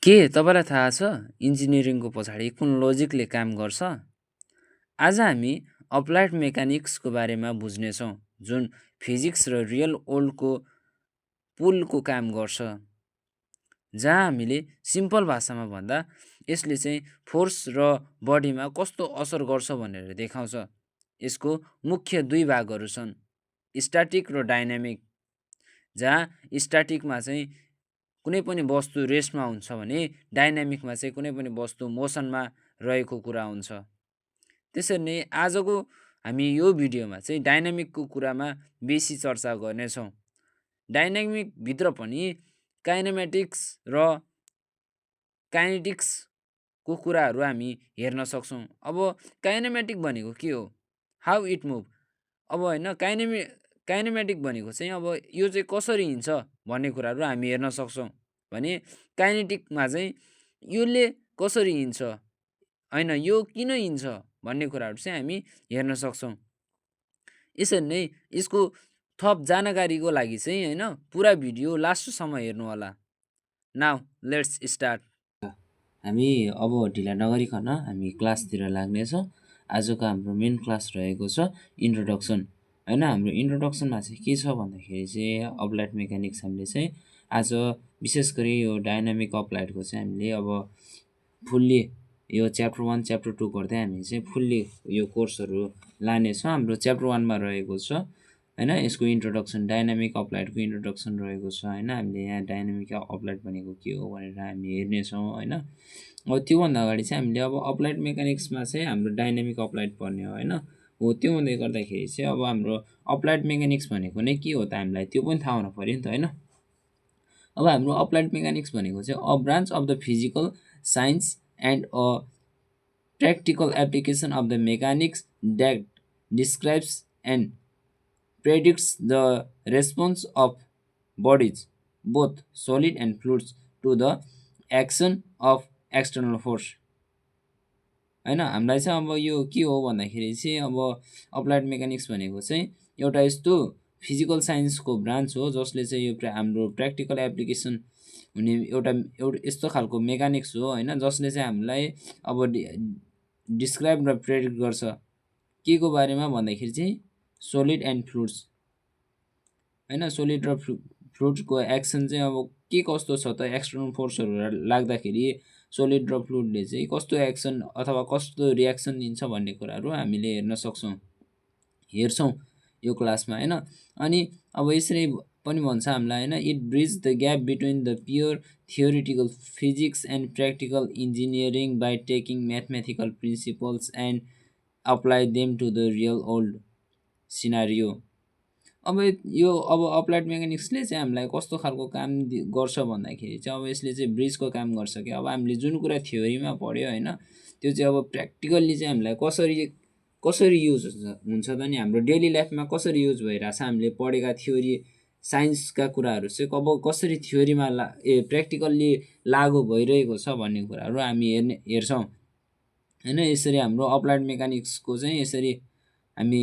के तपाईँलाई थाहा छ इन्जिनियरिङको पछाडि कुन लजिकले काम गर्छ? आज हामी अप्लाइड मेकानिक्सको बारेमा बुझ्नेछौँ, जुन फिजिक्स र रियल वर्ल्डको पुलको काम गर्छ। जहाँ हामीले सिम्पल भाषामा भन्दा यसले चाहिँ फोर्स र बडीमा कस्तो असर गर्छ भनेर देखाउँछ। यसको मुख्य दुई भागहरू छन्, स्ट्याटिक र डाइनामिक। जहाँ स्ट्याटिकमा चाहिँ कुनै पनि वस्तु रेस्टमा हुन्छ भने डाइनामिकमा चाहिँ कुनै पनि वस्तु मोसनमा रहेको कुरा हुन्छ। त्यसरी नै आजको हामी यो भिडियोमा चाहिँ डाइनामिकको कुरामा बेसी चर्चा गर्नेछौँ। डाइनामिकभित्र पनि काइनेमेटिक्स र काइनेटिक्सको कुराहरू हामी हेर्न सक्छौँ। अब काइनेमेटिक भनेको के हो? How it move. अब होइन, काइनेमेटिक भनेको चाहिँ अब यो चाहिँ कसरी हिँड्छ भन्ने कुराहरू हामी हेर्न सक्छौँ भने काइनेटिकमा चाहिँ यसले कसरी हिँड्छ, होइन यो किन हिँड्छ भन्ने कुराहरू चाहिँ हामी हेर्न सक्छौँ। यसरी नै यसको थप जानकारीको लागि चाहिँ होइन पुरा भिडियो लास्टसम्म हेर्नु होला। Now let's start. हामी अब ढिला नगरिकन हामी क्लासतिर लाग्नेछौँ। आजको हाम्रो मेन क्लास रहेको छ इन्ट्रोडक्सन, होइन। हाम्रो इन्ट्रोडक्सनमा चाहिँ के छ भन्दाखेरि चाहिँ अप्लाइड मेकानिक्स हामीले चाहिँ आज विशेष गरी यो डाइनामिक अप्लाइडको चाहिँ हामीले अब फुल्ली यो च्याप्टर 1 च्याप्टर 2 गर्दै हामी चाहिँ फुल्ली यो कोर्सहरू लानेछौँ। हाम्रो च्याप्टर 1मा रहेको छ, होइन, यसको इन्ट्रोडक्सन, डाइनामिक अप्लाइडको इन्ट्रोडक्सन रहेको छ, होइन। हामीले यहाँ डाइनामिक अप्लाइड भनेको के हो भनेर हामी हेर्नेछौँ, होइन। अब त्योभन्दा अगाडि चाहिँ हामीले अब अप्लाइड मेकानिक्समा चाहिँ हाम्रो डाइनामिक अप्लाइड पर्ने हो, होइन। हो त्यो हुँदै गर्दाखेरि चाहिँ अब हाम्रो अप्लाइड मेकानिक्स भनेको नै के हो त हामीलाई त्यो पनि थाहा हुनु पऱ्यो नि त, होइन। अब हाम्रो अप्लाइड मेकानिक्स भनेको चाहिँ a branch of the physical science and a practical application of the mechanics that describes and predicts the response of bodies, both solid and fluids, to the action of external force, होइन। हामीलाई चाहिँ अब यो के हो भन्दाखेरि चाहिँ अब अप्लाइड मेकानिक्स भनेको चाहिँ एउटा यस्तो फिजिकल साइन्सको ब्रान्च हो जसले चाहिँ यो हाम्रो प्र्याक्टिकल एप्लिकेसन हुने एउटा यस्तो खालको मेकानिक्स हो, होइन, जसले चाहिँ हामीलाई अब डिस्क्राइब र प्रेडिक्ट गर्छ के को बारेमा भन्दाखेरि चाहिँ सोलिड एन्ड फ्लुइड्स, होइन। सोलिड र फ्लुइड्सको एक्सन चाहिँ अब के कस्तो छ त, एक्सटर्नल फोर्सहरू लाग्दाखेरि सोलिड र फ्लुइडले चाहिँ कस्तो एक्सन अथवा कस्तो रियाक्सन दिन्छ भन्ने कुराहरू हामीले हेर्छौँ यो क्लासमा, होइन। अनि अब यसरी पनि भन्छ हामीलाई, होइन, it bridge the gap between the pure theoretical physics and practical engineering by taking mathematical principles and apply them to the real world scenario. अब यो अब अप्लाइड मेकानिक्सले चाहिँ हामीलाई कस्तो खालको काम गर्छ भन्दाखेरि चाहिँ अब यसले चाहिँ ब्रिजको काम गर्छ कि अब हामीले जुन कुरा थ्योरीमा पढ्यो, होइन, त्यो चाहिँ अब प्र्याक्टिकल्ली चाहिँ हामीलाई कसरी युज हुन्छ त नि, हाम्रो डेली लाइफमा कसरी युज भइरहेछ, हामीले पढेका थ्योरी साइन्सका कुराहरू चाहिँ अब कसरी थ्योरीमा प्र्याक्टिकल्ली लागु भइरहेको छ भन्ने कुराहरू हामी हेर्छौँ, होइन। यसरी हाम्रो अप्लाइड मेकानिक्सको चाहिँ यसरी हामी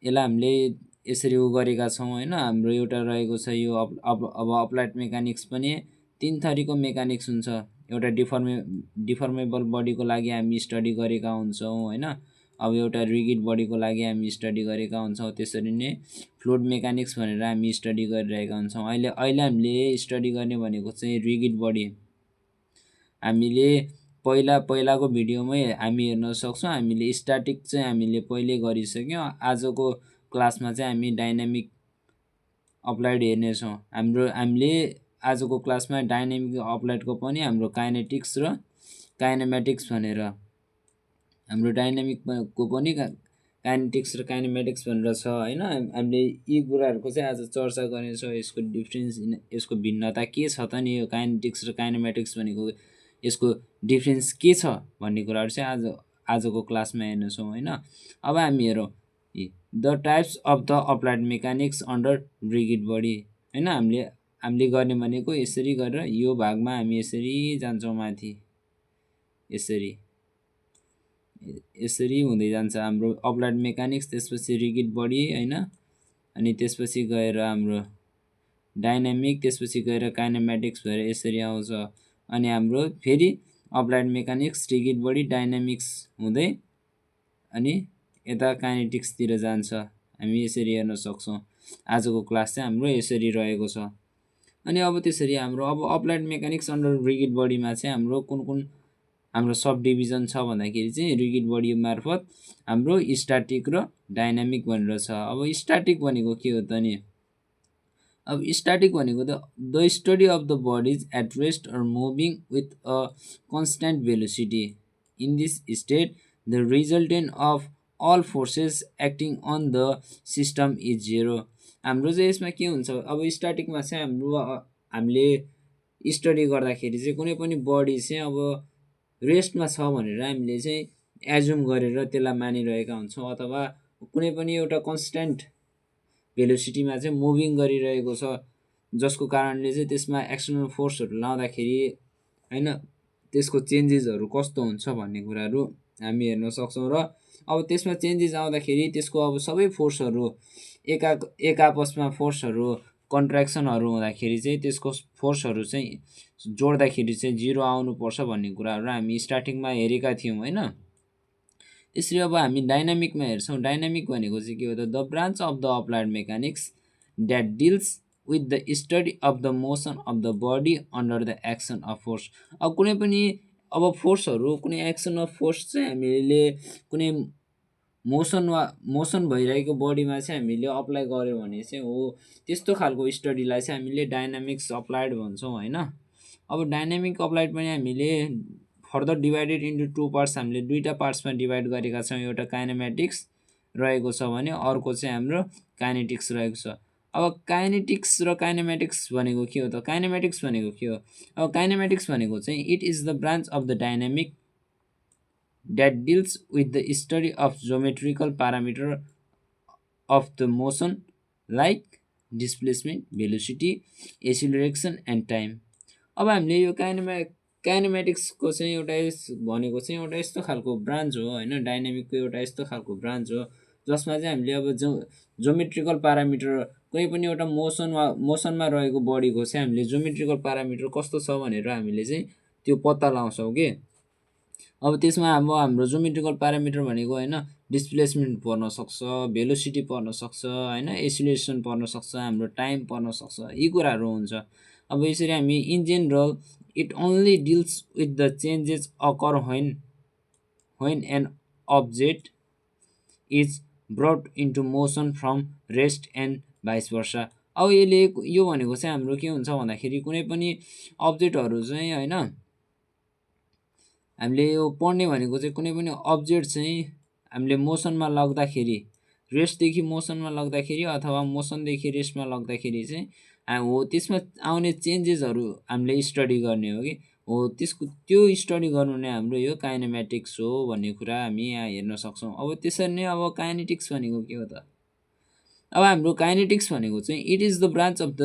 यसलाई हामीले यसरी गरेका छौँ, होइन। हाम्रो एउटा रहेको छ यो अब अप्लाइड मेकानिक्स पनि 3 थरीको मेकानिक्स हुन्छ। एउटा डिफर्मेबल बडीको लागि हामी स्टडी गरेका हुन्छौँ, होइन। अब एउटा रिगिड बडीको लागि हामी स्टडी गरेका हुन्छौँ। त्यसरी नै फ्लुइड मेकानिक्स भनेर हामी स्टडी गरिरहेका हुन्छौँ। अहिले हामीले स्टडी गर्ने भनेको चाहिँ रिगिड बडी। हामीले पहिलाको भिडियोमै हामी हेर्न सक्छौँ। हामीले स्ट्याटिक चाहिँ हामीले पहिले गरिसक्यौँ। आजको क्लासमा चाहिँ हामी डाइनामिक अप्लाइड हेर्नेछौँ। हामीले आजको क्लासमा डाइनामिक अप्लाइडको पनि हाम्रो काइनेटिक्स र काइनेमेटिक्स भनेर, हाम्रो डाइनामिकको पनि काइनेटिक्स र काइनेमेटिक्स भनेर छ, होइन। हामीले यी कुराहरूको चाहिँ आज चर्चा गर्नेछौँ। यसको डिफ्रेन्स, यसको भिन्नता के छ त नि, यो काइनेटिक्स र काइनेमेटिक्स भनेको यसको डिफ्रेन्स के छ भन्ने कुराहरू चाहिँ आजको क्लासमा हेर्नेछौँ, होइन। अब हामी हेरौँ the types of the applied mechanics under rigid body, होइन। हामीले गर्ने भनेको यसरी गरेर यो भागमा हामी यसरी जान्छौँ माथि, यसरी हुँदै जान्छ हाम्रो अप्लाइड मेकानिक्स, त्यसपछि रिगिड बडी, होइन। अनि त्यसपछि गएर हाम्रो डाइनामिक, त्यसपछि गएर काइनेमेटिक्स भएर यसरी आउँछ। अनि हाम्रो फेरि applied mechanics rigid body dynamics हुँदै अनि यता काइनेटिक्सतिर जान्छ। हामी यसरी हेर्न सक्छौँ। आजको क्लास चाहिँ हाम्रो यसरी रहेको छ। अनि अब त्यसरी हाम्रो अब अप्लाइड मेकानिक्स अन्डर रिगिड बडीमा चाहिँ हाम्रो कुन कुन हाम्रो सब डिभिजन छ भन्दाखेरि चाहिँ रिगिड बडी मार्फत हाम्रो स्ट्याटिक र डाइनामिक भनेर छ। अब स्ट्याटिक भनेको के हो त नि? अब स्ट्याटिक भनेको the study of the bodies at rest or moving with a constant velocity. In this state the resultant of all forces acting on the system is zero. हाम्रो चाहिँ यसमा के हुन्छ? अब स्ट्याटिकमा चाहिँ हामीले स्टडी गर्दाखेरि चाहिँ कुनै पनि बडी चाहिँ अब रेस्टमा छ भनेर हामीले चाहिँ एज्युम गरेर त्यसलाई मानिरहेका हुन्छौँ, अथवा कुनै पनि एउटा कन्स्ट्यान्ट भेलोसिटीमा चाहिँ मुभिङ गरिरहेको छ, जसको कारणले चाहिँ त्यसमा एक्सटर्नल फोर्सहरू लाउँदाखेरि होइन त्यसको चेन्जेसहरू कस्तो हुन्छ भन्ने कुराहरू हामी हेर्न सक्छौँ। र अब त्यसमा चेन्जेस आउँदाखेरि त्यसको अब सबै फोर्सहरू एक आपसमा फोर्सहरू कन्ट्र्याक्सनहरू हुँदाखेरि चाहिँ त्यसको फोर्सहरू चाहिँ जोड्दाखेरि चाहिँ जिरो आउनुपर्छ भन्ने कुराहरू हामी स्टार्टिङमा हेरेका थियौँ होइन। त्यसरी अब हामी डाइनामिकमा हेर्छौँ। डाइनामिक भनेको चाहिँ के हो त? The branch of the applied mechanics that deals with the study of the motion of the body under the action of force. अब कुनै पनि अब फोर्सहरू, कुनै एक्सन अफ फोर्स चाहिँ हामीले कुनै मोसन भइरहेको बडीमा चाहिँ हामीले अप्लाई गर्यो भने चाहिँ हो त्यस्तो खालको स्टडीलाई चाहिँ हामीले डाइनामिक्स अप्लाइड भन्छौँ होइन। अब डाइनामिक अप्लाइड पनि हामीले further divided into two parts, हामीले दुईवटा पार्ट्समा डिभाइड गरेका छौँ। एउटा काइनेमेटिक्स रहेको छ भने अर्को चाहिँ हाम्रो काइनेटिक्स रहेको छ। अब काइनेटिक्स र काइनेमेटिक्स भनेको के हो त? काइनेमेटिक्स भनेको के हो? अब काइनेमेटिक्स भनेको चाहिँ it is the branch of the dynamic that deals with the study of geometrical parameter of the motion like displacement, velocity, acceleration and time. अब हामीले यो काइनेमेटिक्सको चाहिँ एउटा भनेको चाहिँ एउटा यस्तो खालको ब्रान्च हो होइन, डाइनामिकको एउटा यस्तो खालको ब्रान्च हो जसमा चाहिँ हामीले अब जोमेट्रिकल प्यारामिटर कुनै पनि एउटा मोसनमा रहेको बडीको चाहिँ हामीले जोमेट्रिकल प्यारामिटर कस्तो छ भनेर हामीले चाहिँ त्यो पत्ता लगाउँछौँ कि। अब त्यसमा अब हाम्रो जोमेट्रिकल प्यारामिटर भनेको होइन डिस्प्लेसमेन्ट पर्न सक्छ, भेलोसिटी पर्न सक्छ होइन, एक्सिलरेसन पर्न सक्छ, हाम्रो टाइम पर्न सक्छ, यी कुराहरू हुन्छ। अब यसरी हामी in general it only deals with the changes occur when an object is brought into motion from rest and vice versa। अब यो भनेको चाहिँ हाम्रो के हुन्छ भन्दाखेरि कुनै पनि अब्जेक्टहरू चाहिँ होइन हामीले यो पढ्ने भनेको चाहिँ कुनै पनि अब्जेक्ट चाहिँ हामीले मोसनमा लग्दाखेरि, रेस्टदेखि मोसनमा लग्दाखेरि अथवा मोसनदेखि रेस्टमा लग्दाखेरि चाहिँ हो त्यसमा आउने चेन्जेसहरू हामीले स्टडी गर्ने हो कि हो त्यो स्टडी गर्नु नै हाम्रो यो काइनेमेटिक्स हो भन्ने कुरा हामी यहाँ हेर्न सक्छौँ। अब त्यसरी नै अब काइनेटिक्स भनेको के हो त? अब हाम्रो काइनेटिक्स भनेको चाहिँ it is the branch of the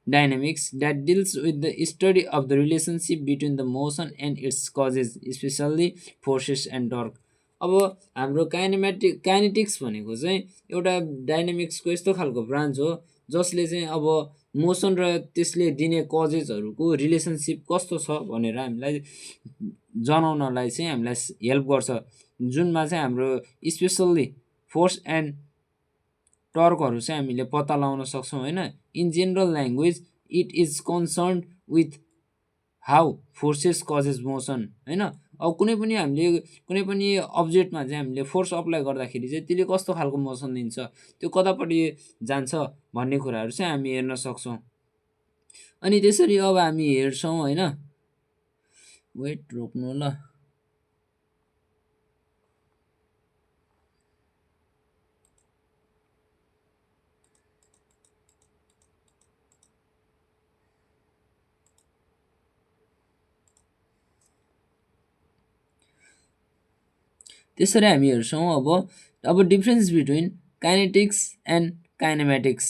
dynamics that deals with the study of the relationship between the motion and its causes specially forces and torque. अब हाम्रो काइनेटिक्स भनेको चाहिँ एउटा डाइनामिक्सको यस्तो खालको ब्रान्च हो जसले चाहिँ अब मोसन र त्यसले दिने कजेसहरूको रिलेसनसिप कस्तो छ भनेर हामीलाई जनाउनलाई चाहिँ हामीलाई हेल्प गर्छ, जुनमा चाहिँ हाम्रो स्पेसल्ली फोर्स एन्ड टर्कहरू चाहिँ हामीले पत्ता लगाउन सक्छौँ होइन। In general language it is concern with how forces causes motion होइन। अब कुनै पनि अब्जेक्टमा चाहिँ हामीले फोर्स अप्लाई गर्दाखेरि चाहिँ त्यसले कस्तो खालको मोसन दिन्छ, त्यो कतापट्टि जान्छ भन्ने कुराहरू चाहिँ हामी हेर्न सक्छौँ। अनि त्यसरी अब हामी हेर्छौँ होइन, वेट रोक्नु ल। त्यसरी हामी हेर्छौँ अब difference between kinetics and kinematics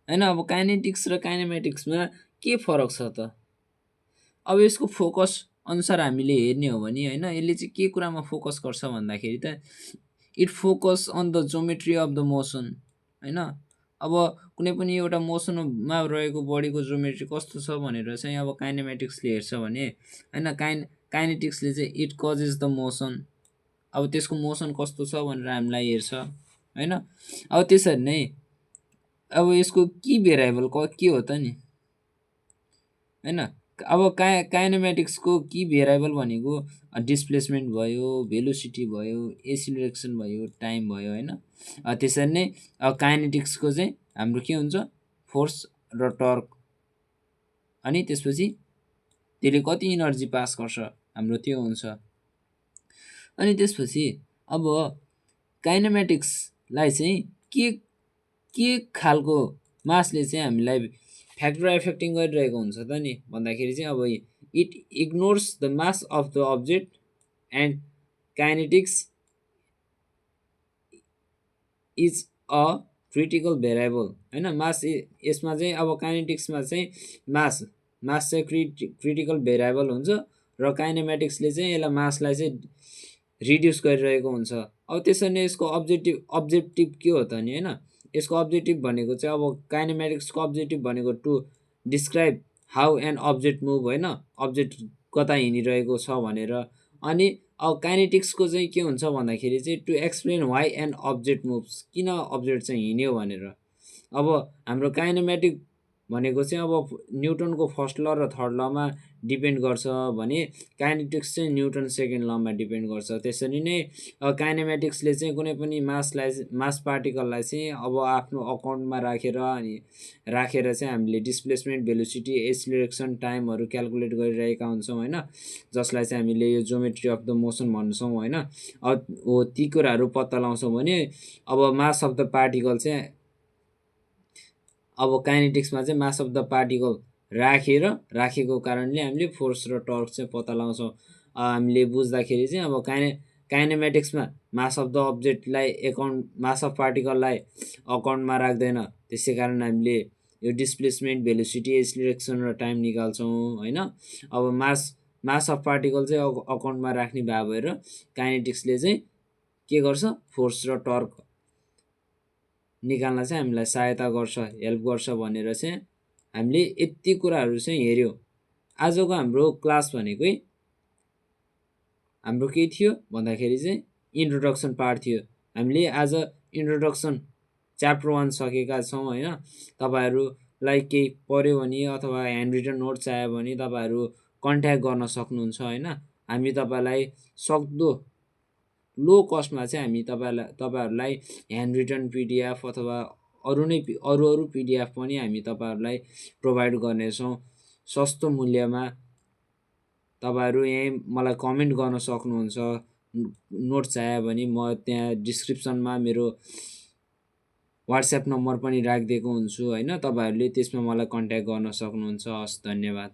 होइन। अब काइनेटिक्स र काइनेमेटिक्समा के फरक छ त? अब यसको फोकस अनुसार हामीले हेर्ने हो भने होइन यसले चाहिँ के कुरामा फोकस गर्छ भन्दाखेरि त it focus on the geometry of the motion होइन। अब कुनै पनि एउटा मोसनमा रहेको बडीको ज्योमेट्री कस्तो छ भनेर चाहिँ अब काइनेमेटिक्सले हेर्छ भने होइन, काइनेटिक्सले चाहिँ इट कजेस द मोसन, अब त्यसको मोसन कस्तो छ भनेर हामीलाई हेर्छ होइन। अब त्यसरी नै अब यसको की भेरिएबल के हो त नि होइन। अब काइनेमेटिक्सको की भेरिएबल भनेको डिस्प्लेसमेन्ट भयो, भेलोसिटी भयो, एसिलेरेसन भयो, टाइम भयो होइन। त्यसरी नै काइनेटिक्सको चाहिँ हाम्रो के हुन्छ, फोर्स र टर्क, अनि त्यसपछि त्यसले कति इनर्जी पास गर्छ हाम्रो त्यो हुन्छ। अनि त्यसपछि अब काइनेमेटिक्सलाई चाहिँ के खालको मासले चाहिँ हामीलाई फ्याक्टर एफेक्टिङ गरिरहेको हुन्छ त नि भन्दाखेरि चाहिँ अब it ignores the mass of the object and kinetics is a critical variable होइन। मास यसमा चाहिँ अब काइनेटिक्समा चाहिँ मास चाहिँ क्रिटिकल भेरिएबल हुन्छ र काइनेमेटिक्सले चाहिँ यसलाई मासलाई चाहिँ रिड्युस गरिरहेको हुन्छ। अब त्यसरी नै यसको अब्जेक्टिभ के हो त नि होइन। यसको अब्जेक्टिभ भनेको चाहिँ अब काइनेमेटिक्सको अब्जेक्टिभ भनेको to describe how an object move होइन, अब्जेक्ट कता हिँडिरहेको छ भनेर। अनि अब काइनेटिक्सको चाहिँ के हुन्छ भन्दाखेरि चाहिँ to explain why an object moves, किन अब्जेक्ट चाहिँ हिँड्यो भनेर। अब हाम्रो काइनेमेटिक भनेको चाहिँ अब न्युटनको फर्स्ट ल र थर्ड लमा डिपेन्ड गर्छ भने काइनेटिक्स चाहिँ न्युटन सेकेन्ड लमा डिपेन्ड गर्छ। त्यसरी नै काइनेमेटिक्सले चाहिँ कुनै पनि मास पार्टिकललाई चाहिँ अब आफ्नो अकाउन्टमा राखेर चाहिँ हामीले डिस्प्लेसमेन्ट, भेलोसिटी, एसिलेरेसन, टाइमहरू क्यालकुलेट गरिरहेका हुन्छौँ होइन, जसलाई चाहिँ हामीले यो ज्योमेट्री अफ द मोसन भन्छौँ होइन। हो ती कुराहरू पत्ता लगाउँछौँ भने अब मास अफ द पार्टिकल चाहिँ अब काइनेटिक्समा चाहिँ मास अफ द पार्टिकल राखेको कारणले हामीले फोर्स र टर्क चाहिँ पत्ता लगाउँछौँ। हामीले बुझ्दाखेरि चाहिँ अब काइनेमेटिक्समा मास अफ द अब्जेक्टलाई मास अफ पार्टिकललाई अकाउन्टमा राख्दैन, त्यसै कारण हामीले यो डिस्प्लेसमेन्ट, भेलोसिटी, एसिलेरेसन र टाइम निकाल्छौँ होइन। अब मास अफ पार्टिकल चाहिँ अकाउन्टमा राख्ने भएर काइनेटिक्सले चाहिँ के गर्छ, फोर्स र टर्क निकाल्न चाहिँ हामीलाई सहायता गर्छ, हेल्प गर्छ भनेर चाहिँ हामीले यति कुराहरू चाहिँ हेऱ्यो। आजको हाम्रो क्लास भनेकै हाम्रो के थियो भन्दाखेरि चाहिँ इन्ट्रोडक्सन पार्ट थियो। हामीले आज इन्ट्रोडक्सन च्याप्टर 1 सकेका छौँ होइन। तपाईँहरूलाई केही पऱ्यो भने अथवा ह्यान्ड रिटन नोट चाहियो भने तपाईँहरू कन्ट्याक्ट गर्न सक्नुहुन्छ होइन। हामी तपाईँलाई सक्दो लो कस्टमा चाहिँ हामी तपाईँहरूलाई ह्यान्ड रिटन पिडिएफ अथवा अरू पिडिएफ पनि हामी तपाईँहरूलाई प्रोभाइड गर्नेछौँ सस्तो मूल्यमा। तपाईँहरू यहीँ मलाई कमेन्ट गर्न सक्नुहुन्छ। नोट चाहियो भने म त्यहाँ डिस्क्रिप्सनमा मेरो वाट्सएप नम्बर पनि राखिदिएको हुन्छु होइन, तपाईँहरूले त्यसमा मलाई कन्ट्याक्ट गर्न सक्नुहुन्छ। हस्, धन्यवाद।